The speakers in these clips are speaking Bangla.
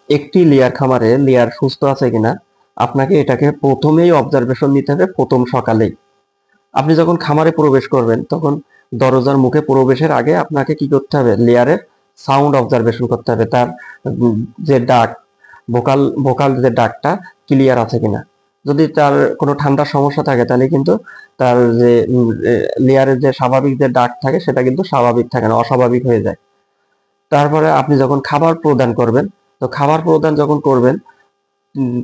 একটি লেয়ার খামারে লেয়ার সুস্থ আছে কিনা আপনাকে এটাকে প্রথমেই অবজারভেশন নিতে হবে প্রথম সকালেই। আপনি যখন খামারে প্রবেশ করবেন তখন দরজার মুখে প্রবেশের আগে আপনাকে কি করতে হবে, লেয়ারের সাউন্ড অবজারভেশন করতে হবে। তার যে ডাক, ভোকাল ভোকাল যে ডাকটা ক্লিয়ার আছে কিনা। যদি তার কোনো ঠান্ডার সমস্যা থাকে তাহলে কিন্তু তার যে লেয়ারের যে স্বাভাবিক যে ডাক থাকে সেটা কিন্তু স্বাভাবিক থাকে না, অস্বাভাবিক হয়ে যায়। তারপরে আপনি যখন খাবার প্রদান করবেন, তো খাবার প্রদান যখন করবেন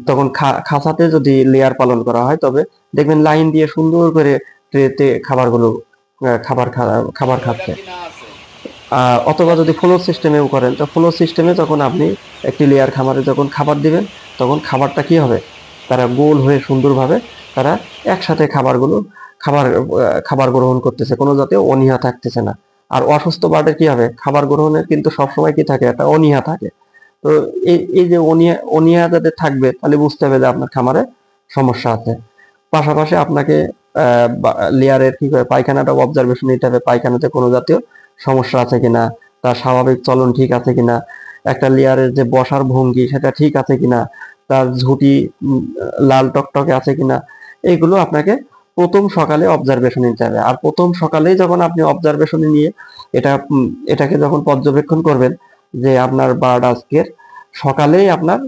তখন খাঁচাতে যদি লেয়ার পালন করা হয় তবে দেখবেন লাইন দিয়ে সুন্দর করে ট্রেতে খাবারগুলো খাবার খাচ্ছে। অথবা যদি ফ্লো সিস্টেমেও করেন, তো ফ্লো সিস্টেমে যখন আপনি একটি লেয়ার খামারে যখন খাবার দিবেন তখন খাবারটা কি হবে, তারা গোল হয়ে সুন্দরভাবে তারা একসাথে খাবার গ্রহণ করতেছে, কোনো জাতীয় অনীহা থাকতেছে না। আর অসুস্থ বার্ডের কি হবে, খাবার গ্রহণের কিন্তু সবসময় কি থাকে, একটা অনীহা থাকে। তো এই যে অনীহা যাতে থাকবে তাহলে বুঝতে হবে যে আপনার খামারে সমস্যা আছে। পাশাপাশি আপনাকে লেয়ারের কি করে পায়খানাটা অবজারভেশন নিতে হবে, পায়খানাতে কোনো জাতীয় সমস্যা আছে কিনা, তার স্বাভাবিক চলন ঠিক আছে কিনা, একটা লেয়ারের যে বসার ভঙ্গি সেটা ঠিক আছে কিনা, তার ঝুঁটি লাল টকটকে আছে কিনা, এইগুলো আপনাকে প্রথম সকালে অবজারভেশন নিতে হবে। আর প্রথম সকালেই যখন আপনি অবজারভেশনে নিয়ে এটাকে যখন পর্যবেক্ষণ করবেন যে আপনার বার্ড আজকের সকালেই আপনার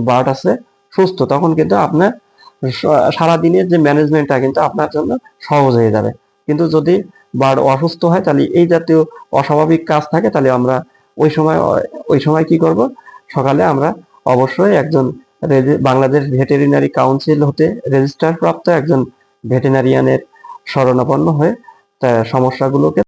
বার্ড আছে সুস্থ, তখন কিন্তু আপনার সারাদিনের যে ম্যানেজমেন্টটা কিন্তু আপনার জন্য সহজ হয়ে যাবে। কিন্তু যদি বার্ড অসুস্থ হয় তাহলে এই জাতীয় অস্বাভাবিক কাজ থাকে, তাহলে আমরা ওই সময় ওই সময় কি করব, সকালে আমরা অবশ্যই একজন বাংলাদেশ ভেটেরিনারি কাউন্সিল হতে রেজিস্টার প্রাপ্ত একজন ভেটেরিনারিয়ানের শরণাপন্ন হয়ে সমস্যাগুলোকে